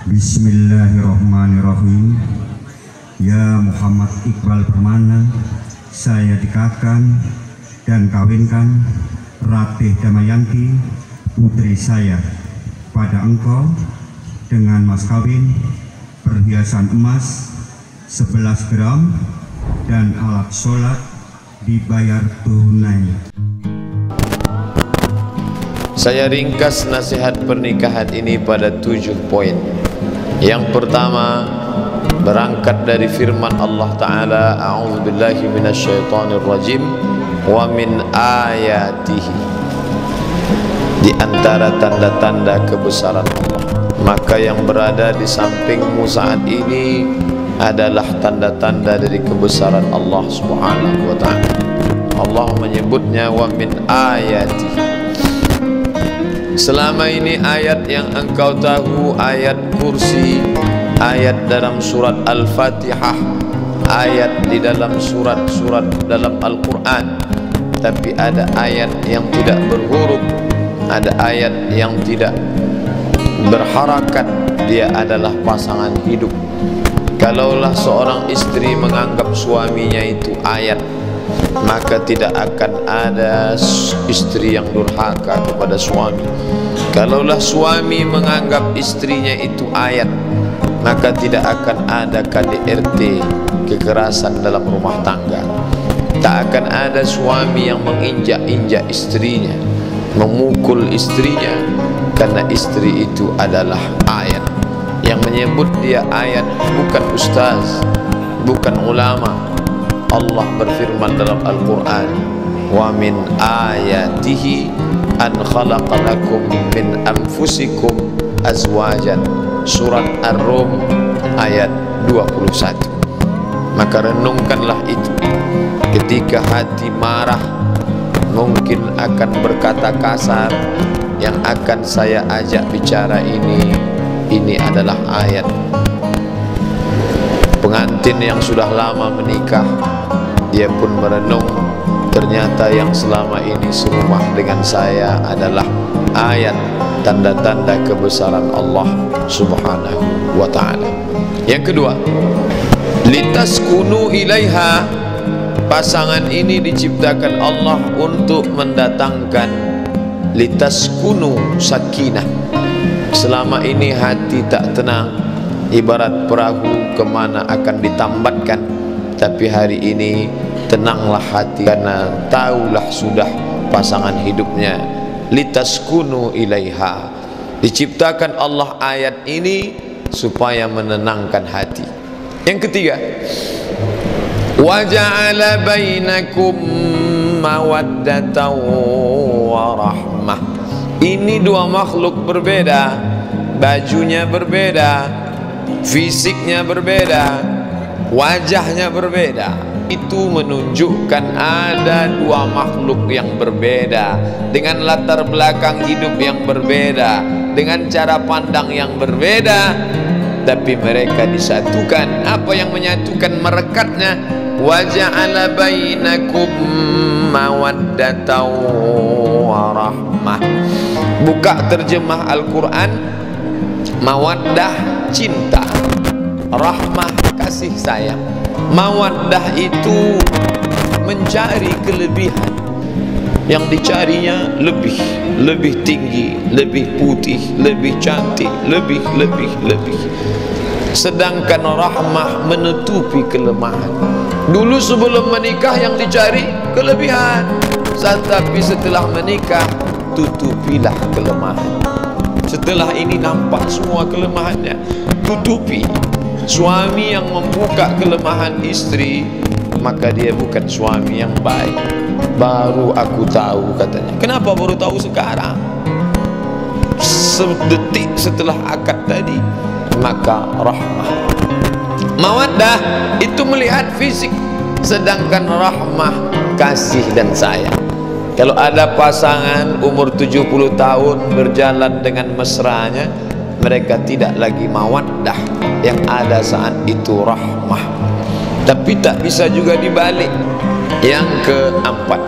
Bismillahirrahmanirrahim. Ya Muhammad Iqbal Permana, saya nikahkan dan kawinkan Ratih Damayanti, putri saya, pada engkau dengan mas kawin perhiasan emas 11 gram dan alat sholat dibayar tunai. Saya ringkas nasihat pernikahan ini pada 7 poin. Yang pertama, berangkat dari firman Allah Ta'ala, a'udzubillahi minasyaitonirrajim, wa min ayatihi, di antara tanda-tanda kebesaran Allah. Maka yang berada di sampingmu saat ini adalah tanda-tanda dari kebesaran Allah Subhanahu wa Ta'ala. Allah menyebutnya wa min ayatihi. Selama ini ayat yang engkau tahu, ayat kursi, ayat dalam surat Al-Fatihah, ayat di dalam surat-surat dalam Al-Quran. Tapi ada ayat yang tidak berhuruf, ada ayat yang tidak berharakat. Dia adalah pasangan hidup. Kalaulah seorang istri menganggap suaminya itu ayat, maka tidak akan ada istri yang durhaka kepada suami. Kalaulah suami menganggap istrinya itu ayat, maka tidak akan ada KDRT, kekerasan dalam rumah tangga. Tak akan ada suami yang menginjak-injak istrinya, memukul istrinya, karena istri itu adalah ayat. Yang menyebut dia ayat bukan ustaz, bukan ulama. Allah berfirman dalam Al-Quran, wa min ayatihi an khalaqa lakum min anfusikum azwajan, surat Ar-Rum ayat 21. Maka renungkanlah itu. Ketika hati marah, mungkin akan berkata kasar. Yang akan saya ajak bicara ini adalah ayat. Pengantin yang sudah lama menikah, dia pun merenung, ternyata yang selama ini serumah dengan saya adalah ayat, tanda-tanda kebesaran Allah Subhanahu wa Ta'ala. Yang kedua, litaskunu ilaiha. Pasangan ini diciptakan Allah untuk mendatangkan litaskunu sakinah. Selama ini hati tak tenang, ibarat perahu kemana akan ditambatkan. Tapi hari ini tenanglah hati, karena tahulah sudah pasangan hidupnya. Litaskunu ilaiha. Diciptakan Allah ayat ini supaya menenangkan hati. Yang ketiga, wa ja'ala bainakum mawaddatan wa rahmah. Ini dua makhluk berbeda, bajunya berbeda, fisiknya berbeda, wajahnya berbeda. Itu menunjukkan ada dua makhluk yang berbeda, dengan latar belakang hidup yang berbeda, dengan cara pandang yang berbeda, tapi mereka disatukan. Apa yang menyatukan merekatnya? Wa ja'ala bainakum mawaddatan wa rahmah. Buka terjemah Al-Quran, mawaddah cinta, rahmah kasih sayang. Mawaddah itu mencari kelebihan, yang dicarinya lebih tinggi, lebih putih, lebih cantik, lebih. Sedangkan rahmah menutupi kelemahan. Dulu sebelum menikah yang dicari kelebihan, tapi setelah menikah tutupilah kelemahan. Setelah ini nampak semua kelemahannya, tutupi. Suami yang membuka kelemahan istri, maka dia bukan suami yang baik. Baru aku tahu, katanya. Kenapa baru tahu sekarang? Sedetik setelah akad tadi. Maka rahmah. Mawaddah itu melihat fisik, sedangkan rahmah kasih dan sayang. Kalau ada pasangan umur 70 tahun berjalan dengan mesranya, mereka tidak lagi mawaddah, yang ada saat itu rahmah. Tapi tak bisa juga dibalik. Yang keempat,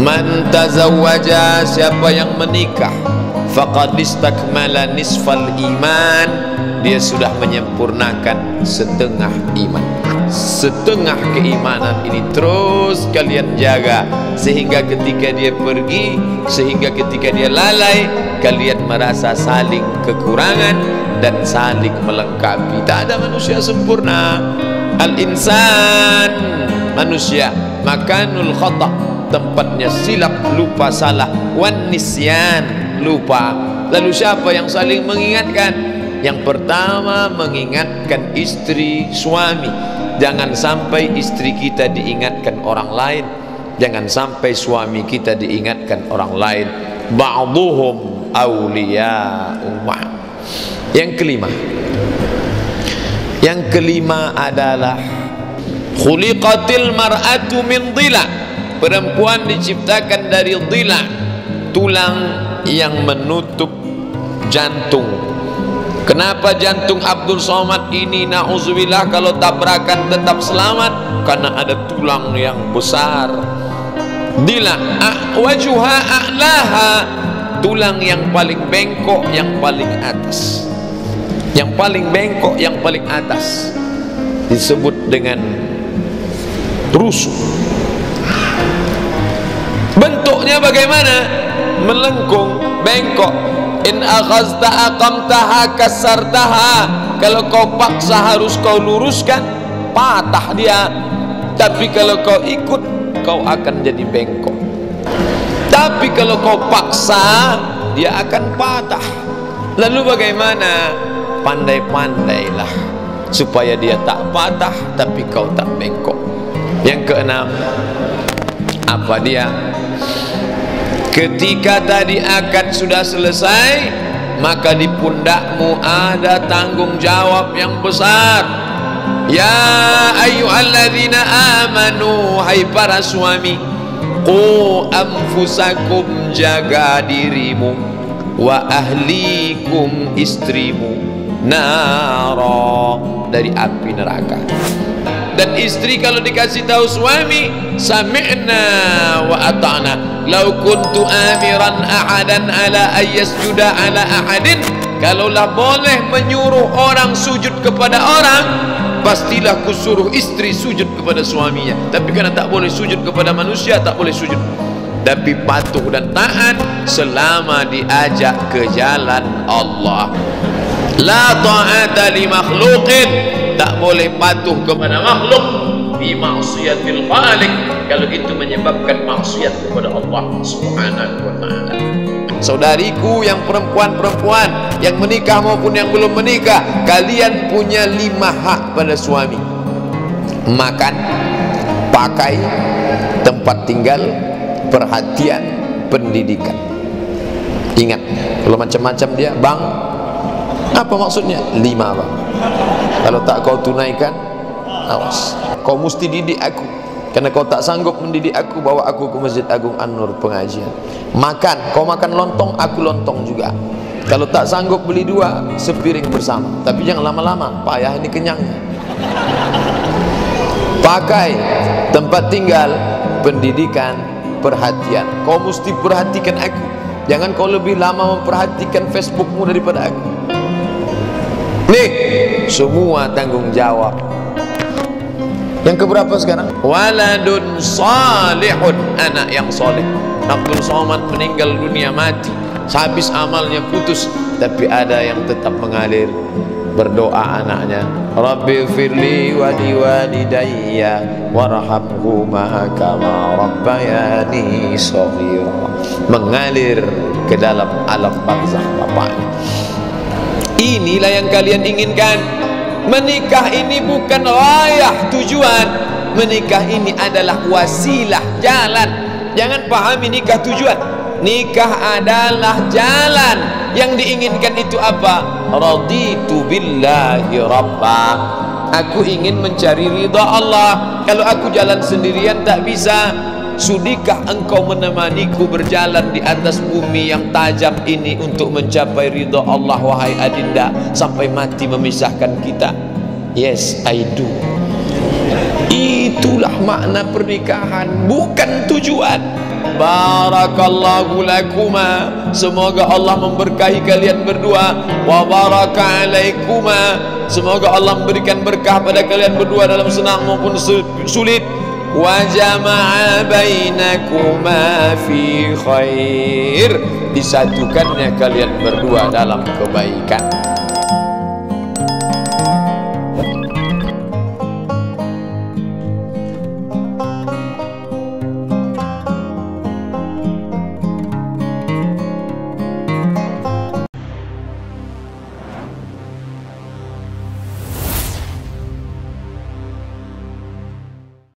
man tazawwaja, siapa yang menikah, faqad istakmala nisfal iman, dia sudah menyempurnakan setengah iman. Setengah keimanan ini terus kalian jaga, sehingga ketika dia pergi, sehingga ketika dia lalai, kalian merasa saling kekurangan dan saling melengkapi. Tak ada manusia sempurna. Al-insan, manusia, makanul khata, tempatnya silap, lupa, salah. Wan nisyan, lupa. Lalu siapa yang saling mengingatkan? Yang pertama, mengingatkan istri, suami. Jangan sampai istri kita diingatkan orang lain, jangan sampai suami kita diingatkan orang lain. Ba'duhum awliya'u ba'd. Yang kelima adalah khuliqatil mar'atu min dhila. Perempuan diciptakan dari dhila, tulang yang menutup jantung. Kenapa jantung Abdul Somad ini na'udzubillah kalau tabrakan tetap selamat? Karena ada tulang yang besar. Dhila wajuha a'laha, tulang yang paling bengkok, yang paling atas. Yang paling bengkok, yang paling atas disebut dengan rusuk. Bentuknya bagaimana? Melengkung, bengkok. In akhazta aqamtaha kasartaha, kalau kau paksa harus kau luruskan, patah dia. Tapi kalau kau ikut, kau akan jadi bengkok. Tapi kalau kau paksa, dia akan patah. Lalu bagaimana? Pandai-pandailah supaya dia tak patah tapi kau tak bengkok. Yang keenam, apa dia? Ketika tadi akad sudah selesai, maka di pundakmu ada tanggung jawab yang besar. Ya ayyuhalladzina amanu, hai para suami, qu anfusakum, jaga dirimu, wa ahlikum, istrimu, nara, dari api neraka. Dan istri kalau dikasih tahu suami, sami'na wa ata'na, lau kuntu amiran ahadan ala ayyasjuda ala ahadin, kalaulah boleh menyuruh orang sujud kepada orang, pastilah kusuruh istri sujud kepada suaminya. Tapi karena tak boleh sujud kepada manusia, tak boleh sujud. Tapi patuh dan taat selama diajak ke jalan Allah. La ta'ata li makhluqin, tak boleh patuh kepada makhluk bi ma'siyatil khaliq, kalau itu menyebabkan maksiat kepada Allah Subhanahu wa ta'ala. Saudariku yang perempuan-perempuan yang menikah maupun yang belum menikah, kalian punya 5 hak pada suami: makan, pakai, tempat tinggal, perhatian, pendidikan. Ingat, kalau macam-macam dia, bang, apa maksudnya? 5 bang. Kalau tak kau tunaikan, awas, kau mesti didik aku. Karena kau tak sanggup mendidik aku, bawa aku ke Masjid Agung An-Nur pengajian. Makan, kau makan lontong, aku lontong juga. Kalau tak sanggup beli 2, sepiring bersama. Tapi jangan lama-lama, payah ini kenyangnya. Pakai, tempat tinggal, pendidikan, perhatian. Kau mesti perhatikan aku. Jangan kau lebih lama memperhatikan Facebookmu daripada aku. Nih, semua tanggung jawab. Yang keberapa sekarang? Waladun salihun, anak yang soleh. Abdul Somad meninggal dunia, mati, habis amalnya putus, tapi ada yang tetap mengalir. Berdoa anaknya, Rabbi firli wa liwalidayya warhamhuma kama rabbayani shaghira. Mengalir ke dalam alam barzakh bapaknya. Inilah yang kalian inginkan. Menikah ini bukan rayah tujuan. Menikah ini adalah wasilah, jalan. Jangan pahami nikah tujuan. Nikah adalah jalan. Yang diinginkan itu apa? Raditu billahi rabba. Aku ingin mencari ridha Allah. Kalau aku jalan sendirian tak bisa. Sudikah engkau menemaniku berjalan di atas bumi yang tajam ini untuk mencapai ridha Allah, wahai adinda, sampai mati memisahkan kita? Yes, I do. Itulah makna pernikahan, bukan tujuan. barakallahu lakuma, semoga Allah memberkahi kalian berdua, wa baraka alaikuma, semoga Allah memberikan berkah pada kalian berdua dalam senang maupun sulit, wa jama'a bainakuma fi khair, disatukannya kalian berdua dalam kebaikan.